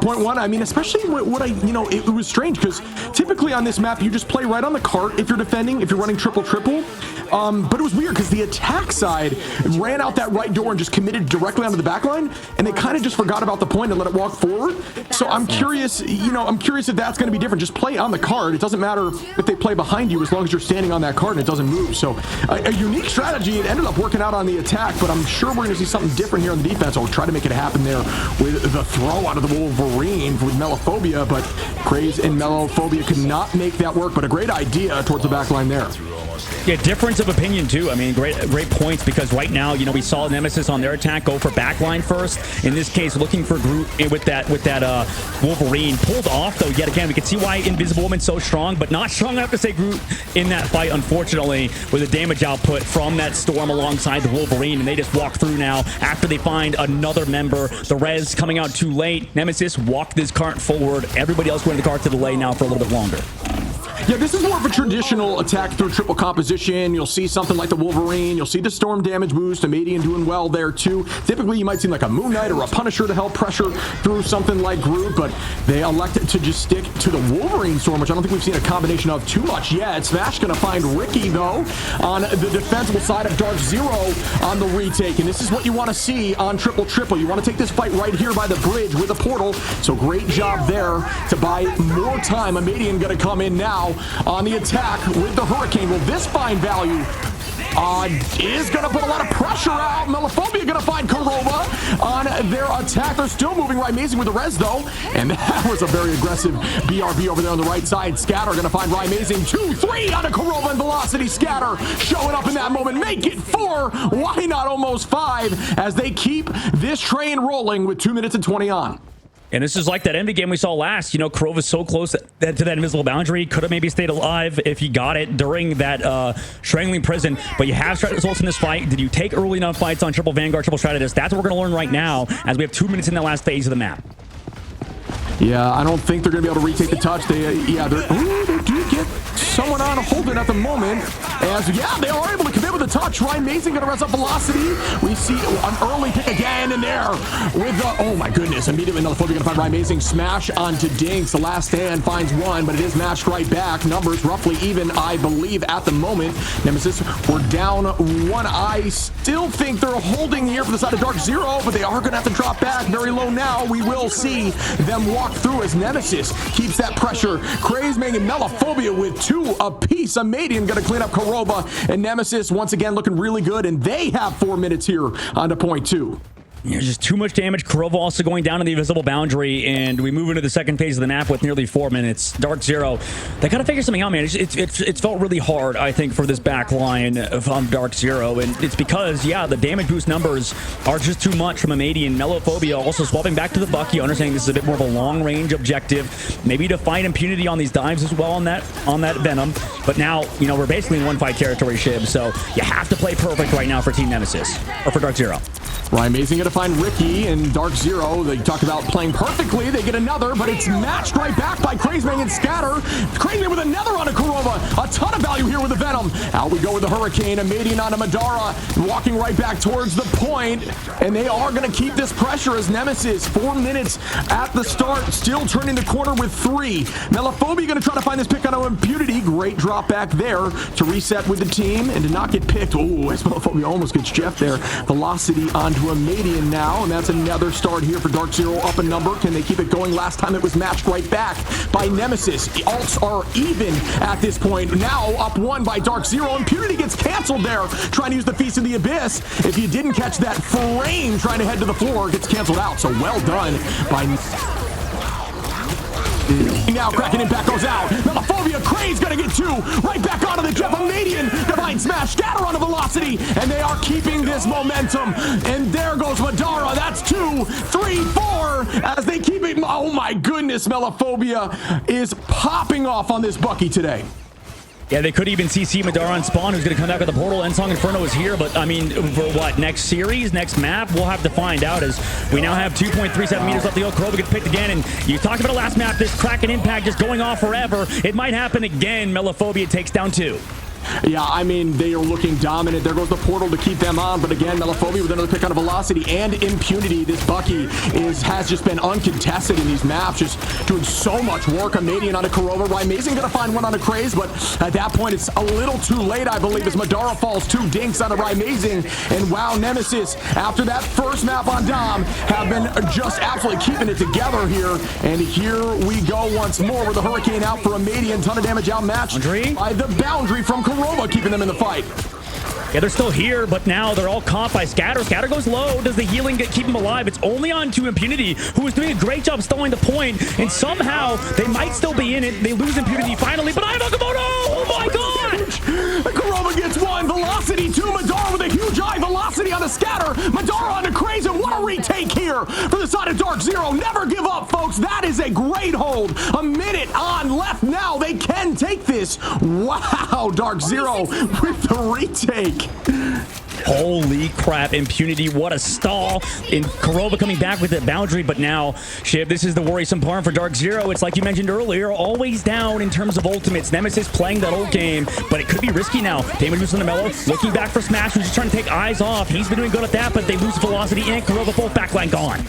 point one. I mean, especially what you know, it was strange because typically on this map, you just play right on the cart if you're defending, if you're running triple. But it was weird because the attack side ran out that right door and just committed directly onto the back line, and they kind of just forgot about the point and let it walk forward. So I'm curious, you know, I'm curious if that's going to be different. Just play on the card. It doesn't matter if they play behind you as long as you're standing on that card and it doesn't move. So a unique strategy. It ended up working out on the attack, but I'm sure we're going to see something different here on the defense. I'll try to make it happen there with the throw out of the Wolverine with Melophobia, but Craze and Melophobia could not make that work, but a great idea towards the back line there. Yeah, difference of opinion too. I mean, great points, because right now, you know, we saw Nemesis on their attack go for backline first. In this case, looking for Groot with that Wolverine pulled off though. Yet again, we can see why Invisible Woman's so strong, but not strong enough to say Groot in that fight, unfortunately, with the damage output from that Storm alongside the Wolverine, and they just walk through now after they find another member. The res coming out too late. Nemesis walked this cart forward. Everybody else going the cart to the lane now for a little bit longer. Yeah, this is more of a traditional attack through triple composition. You'll see something like the Wolverine. You'll see the storm damage boost. Amadian doing well there too. Typically, you might see like a Moon Knight or a Punisher to help pressure through something like Groot, but they elected to just stick to the Wolverine storm, which I don't think we've seen a combination of too much yet. Smash going to find Ricky, though, on the defensible side of DarkZero on the retake, and this is what you want to see on Triple Triple. You want to take this fight right here by the bridge with a portal, so great job there to buy more time. Amadian going to come in now on the attack with the Hurricane. Will this find value? Is going to put a lot of pressure out. Melophobia going to find Kurova on their attack. They're still moving right. Amazing with the res, though. And that was a very aggressive BRB over there on the right side. Scatter going to find Ryan Amazing. 2-3 on a Kurova and Velocity. Scatter showing up in that moment. Make it 4. Why not almost 5 as they keep this train rolling with 2 minutes and 20 on. And this is like that envy game we saw last. You know, Kurova's so close to that invisible boundary. Could have maybe stayed alive if he got it during that strangling prison. But you have strat results in this fight. Did you take early enough fights on Triple Vanguard, Triple Strategist? That's what we're going to learn right now as we have 2 minutes in the last phase of the map. Yeah, I don't think they're going to be able to retake the touch. They do get someone on holding at the moment. As, yeah, they are able to commit with the touch. Ryan Mason going to res up Velocity. We see an early pick again in there with the, oh my goodness, immediately another phobia going to find Ryan Mason. Smash onto Dinks. The last stand finds one, but it is matched right back. Numbers roughly even, I believe, at the moment. Nemesis, we're down 1. I still think they're holding here for the side of DarkZero, but they are going to have to drop back very low now. We will see them walk through as Nemesis keeps that pressure. Crazemang and Melophobia with 2 apiece. Amadian going to clean up Kurova, and Nemesis once again looking really good, and they have 4 minutes here on to point 2. There's just too much damage. Kurova also going down to the invisible boundary, and we move into the second phase of the map with nearly 4 minutes. DarkZero, they got to figure something out, man. It's felt really hard, I think, for this back line from DarkZero, and it's because, yeah, the damage boost numbers are just too much from Amadian. Melophobia also swapping back to the Bucky, understanding this is a bit more of a long-range objective, maybe to find impunity on these dives as well on that Venom. But now, you know, we're basically in one-fight territory, Shib, so you have to play perfect right now for Team Nemesis, or for DarkZero. Ryan Mason going to find Ricky and DarkZero. They talk about playing perfectly. They get another, but it's matched right back by Crazemang and Scatter. Crazemang with another on a Kurova. A ton of value here with the Venom. Out we go with the Hurricane. Amadian on a Madara. Walking right back towards the point. And they are going to keep this pressure as Nemesis. 4 minutes at the start. Still turning the corner with 3. Melophobia going to try to find this pick on Impunity. Great drop back there to reset with the team and to not get picked. Oh, as Melophobia almost gets Jeff there. Velocity onto Amadian now, and that's another start here for DarkZero, up a number. Can they keep it going? Last time it was matched right back by Nemesis. The alts are even at this point. Now up 1 by DarkZero. Impunity gets canceled there, trying to use the Feast of the Abyss. If you didn't catch that frame trying to head to the floor, gets canceled out. So well done by... Now Kraken Impact goes out. Melophobia, Craze gonna get 2. Right back onto the Jeff. Amadian, Divine Smash, Scatter onto Velocity, and they are keeping this momentum. And there goes Madara. That's 2, 3, 4 as they keep it. Oh my goodness, Melophobia is popping off on this Bucky today. Yeah, they could even CC Madara on spawn, who's going to come back with the portal. Ensong Inferno is here, but I mean, for what, next series, next map? We'll have to find out as we now have 2.37 meters left to go. Kurova gets picked again, and you talked about the last map, this Kraken Impact just going off forever. It might happen again. Melophobia takes down 2. Yeah, I mean, they are looking dominant. There goes the portal to keep them on. But again, Melophobia with another pick on a Velocity and Impunity. This Bucky has just been uncontested in these maps, just doing so much work. Amadian on a Kurova. Ryan Mason going to find one on a Craze, but at that point, it's a little too late, I believe, as Madara falls 2 dinks on a Ryan Mason. And wow, Nemesis, after that first map on Dom, have been just absolutely keeping it together here. And here we go once more with the Hurricane out for Amadian. Ton of damage outmatched by the Boundary from Kurova, keeping them in the fight. Yeah, they're still here, but now they're all caught by Scatter. Scatter goes low. Does the healing keep him alive? It's only on to Impunity, who is doing a great job stalling the point, and somehow they might still be in it. They lose Impunity finally, but I have Nakamoto! Oh my god! Kurova gets 1. Velocity 2. Madara with a huge eye. Velocity on the Scatter. Madara on the Craze, and what a retake here for the side of DarkZero. Never give up, folks. That is a great hold. A minute on left now. They can take this. Wow, DarkZero with the retake. Holy crap, Impunity, what a stall. In Kurova coming back with the boundary, but now, Shiv, this is the worrisome part for DarkZero. It's like you mentioned earlier, always down in terms of ultimates. Nemesis playing that old game, but it could be risky now. Damage boost on the Mellow, looking back for Smash, who's just trying to take eyes off. He's been doing good at that, but they lose velocity, and Kurova both backline gone.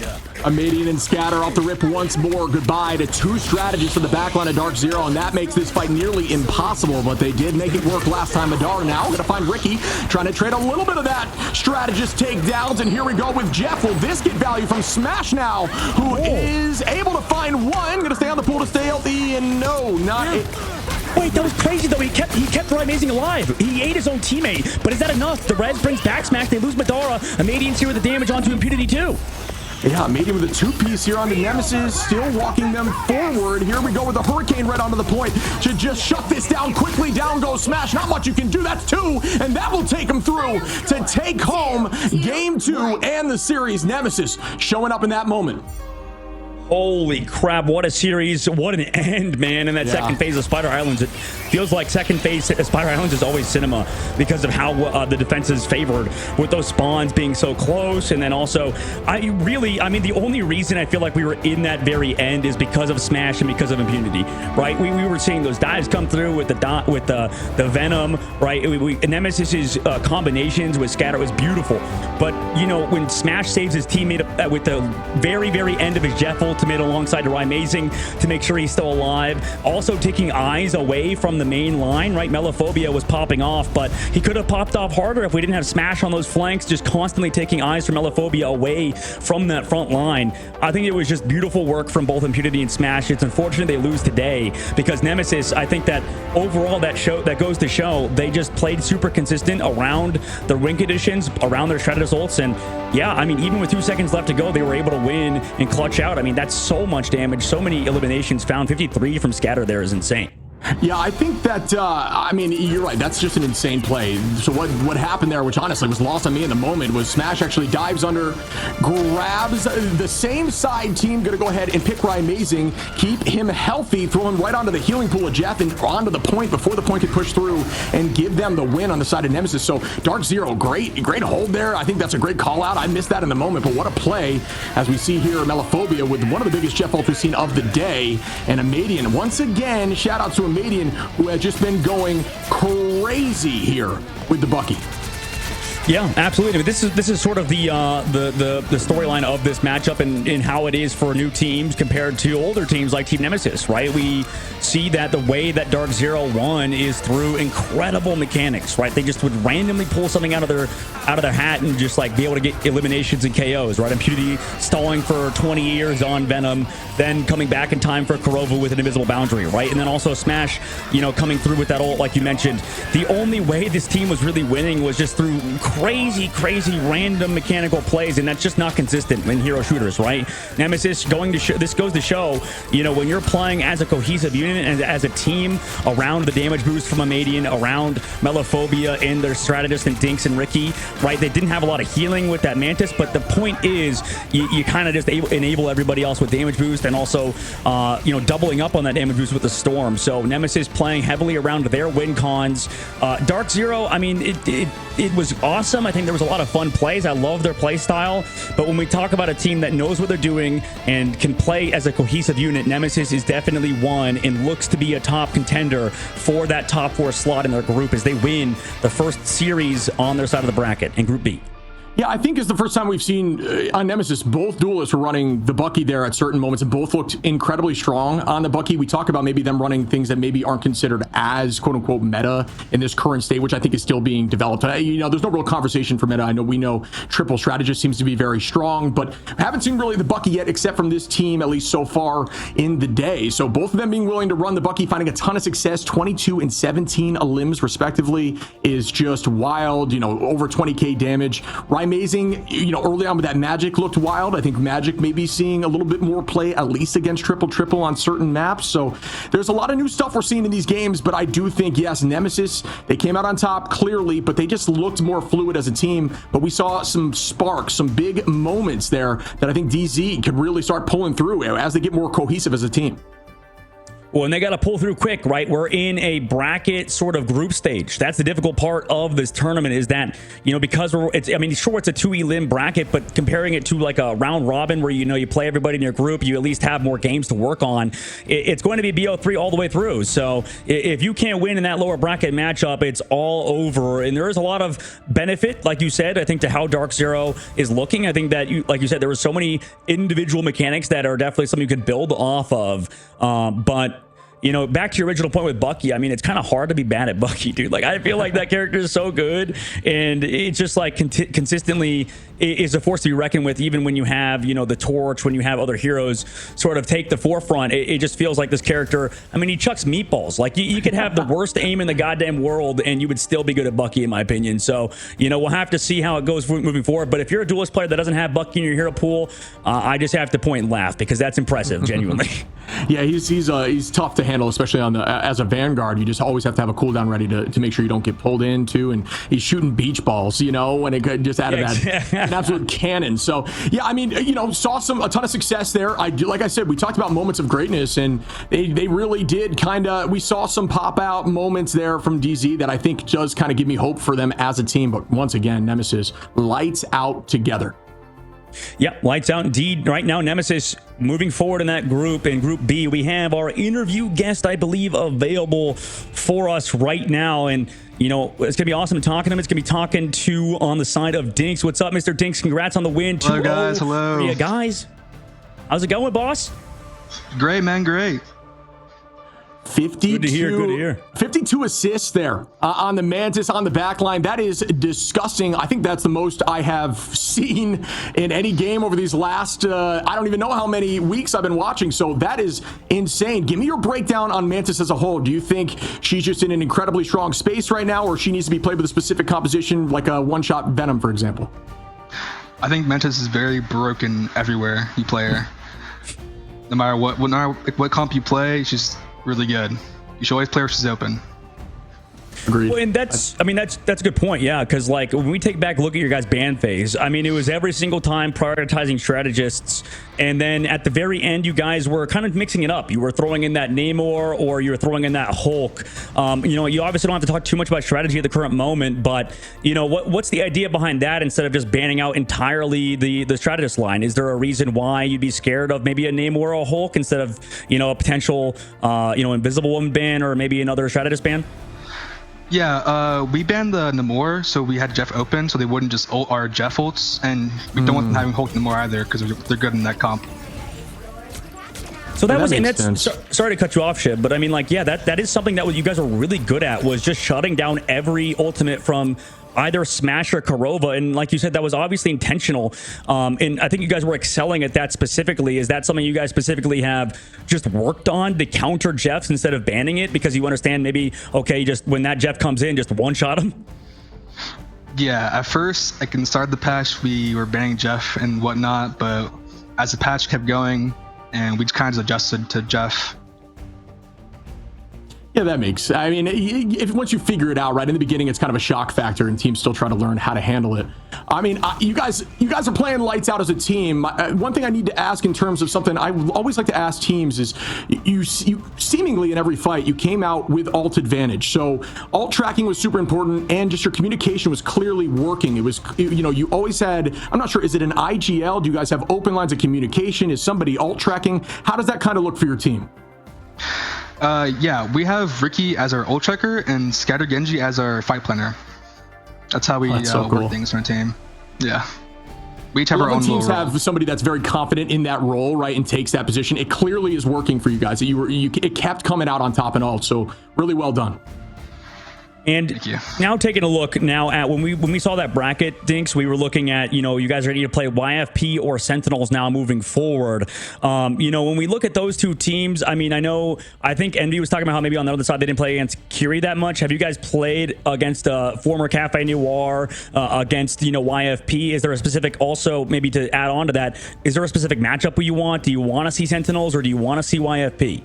Amadian and Scatter off the rip once more. Goodbye to two strategies for the backline of DarkZero, and that makes this fight nearly impossible, but they did make it work last time. Madar now gonna find Ricky, trying to trade a little bit of that strategist takedowns, and here we go with Jeff. Will this get value from Smash now, who is able to find one? Gonna stay on the pool to stay healthy, and no, not it. Wait, that was crazy though. He kept Amazing alive. He ate his own teammate, but is that enough? The Res brings back Smash. They lose Madara. Amadian's here with the damage onto Impunity too. Yeah, Medium with a two-piece here on the Nemesis, still walking them forward. Here we go with the Hurricane right onto the point to just shut this down quickly. Down goes Smash. Not much you can do. That's two, and that will take him through to take home game 2 and the series. Nemesis showing up in that moment. Holy crap, what a series, what an end, man, in that second phase of Spider Islands. It feels like second phase Spider Islands is always cinema because of how the defense is favored with those spawns being so close. And then also, I mean, the only reason I feel like we were in that very end is because of Smash and because of Impunity, right? We were seeing those dives come through with the Venom, right? Nemesis's combinations with Scatter was beautiful. But, you know, when Smash saves his teammate with the very, very end of his Jeff ultimate alongside Amazing to make sure he's still alive, also taking eyes away from the main line, right? Melophobia was popping off, but he could have popped off harder if we didn't have Smash on those flanks, just constantly taking eyes from Melophobia away from that front line. I think it was just beautiful work from both Impunity and Smash. It's unfortunate they lose today because Nemesis, I think that overall that goes to show they just played super consistent around the Rink Editions, around their Stratus ults, and yeah, I mean, even with 2 seconds left to go, they were able to win and clutch out. I mean, that's so much damage, so many eliminations found. 53 from Scatter there is insane. Yeah, I think that, I mean, you're right. That's just an insane play. So what happened there, which honestly was lost on me in the moment, was Smash actually dives under, grabs the same side team, going to go ahead and pick Amazing, keep him healthy, throw him right onto the healing pool of Jeff and onto the point before the point could push through and give them the win on the side of Nemesis. So DarkZero, great hold there. I think that's a great call out. I missed that in the moment, but what a play as we see here Melophobia with one of the biggest Jeff ults we've seen of the day, and Amadian once again, shout out to Amadian, who has just been going crazy here with the Bucky. Yeah, absolutely. This is sort of the storyline of this matchup and how it is for new teams compared to older teams like Team Nemesis, right? We see that the way that DarkZero won is through incredible mechanics, right? They just would randomly pull something out of their hat and just like be able to get eliminations and KOs, right? Impunity stalling for 20 years on Venom, then coming back in time for Kurova with an invisible boundary, right? And then also Smash, you know, coming through with that ult, like you mentioned. The only way this team was really winning was just through crazy random mechanical plays, and that's just not consistent in hero shooters, right? Nemesis this goes to show, you know, when you're playing as a cohesive unit and as a team around the damage boost from Amadian, around Melophobia and their strategist and Dinks and Ricky, right? They didn't have a lot of healing with that Mantis, but the point is you kind of just enable everybody else with damage boost and also you know, doubling up on that damage boost with the Storm. So Nemesis playing heavily around their win cons. DarkZero, I mean, it was awesome. I think there was a lot of fun plays. I love their play style, but when we talk about a team that knows what they're doing and can play as a cohesive unit, Nemesis is definitely one and looks to be a top contender for that top 4 slot in their group as they win the first series on their side of the bracket in Group B. Yeah, I think it's the first time we've seen on Nemesis, both duelists were running the Bucky there at certain moments and both looked incredibly strong on the Bucky. We talk about maybe them running things that maybe aren't considered as quote unquote meta in this current state, which I think is still being developed. You know, there's no real conversation for meta. I know we know triple strategist seems to be very strong, but haven't seen really the Bucky yet, except from this team, at least so far in the day. So both of them being willing to run the Bucky, finding a ton of success, 22 and 17 elims respectively, is just wild. You know, over 20k damage. Amazing, you know, early on with that Magic looked wild. I think Magic may be seeing a little bit more play, at least against triple on certain maps. So there's a lot of new stuff we're seeing in these games, but I do think, yes, Nemesis, they came out on top clearly, but they just looked more fluid as a team. But we saw some sparks, some big moments there that I think DZ could really start pulling through as they get more cohesive as a team. Well, and they got to pull through quick, right? We're in a bracket sort of group stage. That's the difficult part of this tournament is that, because it's a 2 elim bracket, but comparing it to like a round robin where, you play everybody in your group, you at least have more games to work on. It's going to be BO3 all the way through. So if you can't win in that lower bracket matchup, it's all over. And there is a lot of benefit, like you said, I think, to how DarkZero is looking. I think that, like you said, there were so many individual mechanics that are definitely something you could build off of. But back to your original point with Bucky, it's kind of hard to be bad at Bucky, dude. Like, I feel like that character is so good, and it's just like consistently is a force to be reckoned with, even when you have, the torch, when you have other heroes sort of take the forefront. It just feels like this character, he chucks meatballs. Like, you could have the worst aim in the goddamn world, and you would still be good at Bucky, in my opinion. So, we'll have to see how it goes moving forward. But if you're a duelist player that doesn't have Bucky in your hero pool, I just have to point and laugh, because that's impressive, genuinely. Yeah, he's tough to handle, especially on as a Vanguard. You just always have to have a cooldown ready to make sure you don't get pulled into, and he's shooting beach balls, when it just out of that, an absolute cannon. So yeah, saw a ton of success there. Like I said, we talked about moments of greatness, and they really did we saw some pop out moments there from DZ that I think does kind of give me hope for them as a team. But once again, Nemesis lights out together. Yeah, lights out indeed. Right now, Nemesis moving forward in that group. In Group B, we have our interview guest, I believe, available for us right now. And, it's going to be awesome talking to him. It's going to be talking to on the side of Dinks. What's up, Mr. Dinks? Congrats on the win. Hello, guys. Hello. Yeah, guys. How's it going, boss? Great, man. Great. 52, good to hear. 52 assists there on the Mantis on the back line. That is disgusting. I think that's the most I have seen in any game over these last, I don't even know how many weeks I've been watching. So that is insane. Give me your breakdown on Mantis as a whole. Do you think she's just in an incredibly strong space right now, or she needs to be played with a specific composition, like a one-shot Venom, for example? I think Mantis is very broken everywhere you play her. No matter what comp you play, she's really good. You should always play where she's open. Agreed. Well, and that's a good point, yeah, because like when we take back a look at your guys' ban phase, it was every single time prioritizing strategists, and then at the very end, you guys were kind of mixing it up. You were throwing in that Namor, or you were throwing in that Hulk. You obviously don't have to talk too much about strategy at the current moment, but what's the idea behind that instead of just banning out entirely the strategist line? Is there a reason why you'd be scared of maybe a Namor or a Hulk instead of a potential Invisible Woman ban or maybe another strategist ban? Yeah, we banned the Namor, so we had Jeff open, so they wouldn't just ult our Jeff ults, and we don't want them having Hulk Namor either, because they're good in that comp. So that was, and makes that's sense. Sorry to cut you off, Shib, but that is something that you guys are really good at, was just shutting down every ultimate from either Smash or Karova, and like you said, that was obviously intentional, and I think you guys were excelling at that specifically. Is that something you guys specifically have just worked on to counter Jeffs instead of banning it, because you understand maybe, okay, just when that Jeff comes in, just one-shot him? Yeah, at first, like in the start of the patch, we were banning Jeff and whatnot, but as the patch kept going, and we just kind of adjusted to Jeff. Yeah, that makes. If once you figure it out, right in the beginning, it's kind of a shock factor, and teams still try to learn how to handle it. You guys are playing lights out as a team. One thing I need to ask in terms of something I always like to ask teams is, you seemingly in every fight you came out with ult advantage. So ult tracking was super important, and just your communication was clearly working. It was, you always had. I'm not sure. Is it an IGL? Do you guys have open lines of communication? Is somebody ult tracking? How does that kind of look for your team? Yeah, we have Ricky as our ult tracker and Scatter Genji as our fight planner. That's how we work things in our team. Yeah. We each have our own teams role. have somebody that's very confident in that role, right, and takes that position. It clearly is working for you guys. It kept coming out on top and all, so really well done. And now taking a look now at when we saw that bracket, Dinks, we were looking at, you guys are ready to play YFP or Sentinels now moving forward. When we look at those two teams, I think Envy was talking about how maybe on the other side they didn't play against Kiri that much. Have you guys played against former Cafe Noir, against, YFP? Is there a specific, also maybe to add on to that, is there a specific matchup you want? Do you want to see Sentinels or do you want to see YFP?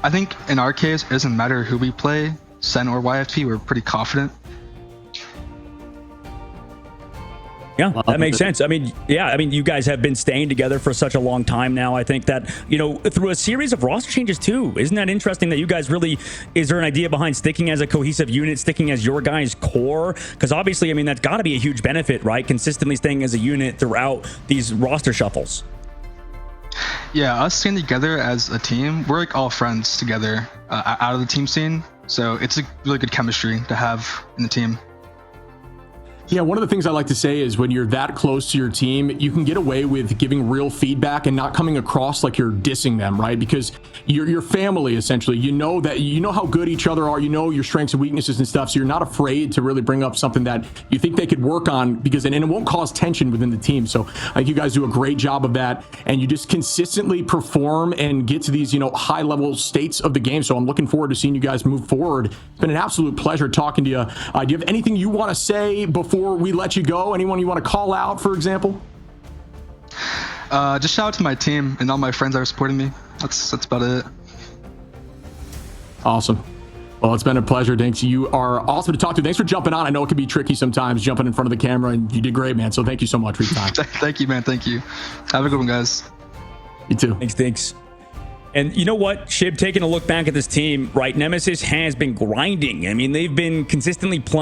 I think in our case, it doesn't matter who we play, Sen or YFP, we're pretty confident. Yeah, that makes sense. I mean, yeah, I mean, you guys have been staying together for such a long time now. I think that, you know, through a series of roster changes too. Isn't that interesting that you guys really, is there an idea behind sticking as a cohesive unit, sticking as your guys' core? Because obviously, I mean, that's got to be a huge benefit, right? Consistently staying as a unit throughout these roster shuffles. Yeah, us staying together as a team, we're like all friends together out of the team scene. So it's a really good chemistry to have in the team. Yeah, one of the things I like to say is when you're that close to your team, you can get away with giving real feedback and not coming across like you're dissing them, right? Because you're family, essentially. You know that, you know how good each other are, you know your strengths and weaknesses and stuff, so you're not afraid to really bring up something that you think they could work on, because and it won't cause tension within the team. So I think you guys do a great job of that, and you just consistently perform and get to these, you know, high level states of the game. So I'm looking forward to seeing you guys move forward. It's been an absolute pleasure talking to you. Do you have anything you want to say before we let you go? Anyone you want to call out, for example? Just shout out to my team and all my friends that are supporting me. That's about it. Awesome. Well, it's been a pleasure. Thanks. You are awesome to talk to. Thanks for jumping on. I know it can be tricky sometimes jumping in front of the camera, and you did great, man. So thank you so much for your time. Thank you, man. Thank you. Have a good one, guys. You too. Thanks. And you know what, Shib, taking a look back at this team, right? Nemesis has been grinding. I mean, they've been consistently playing.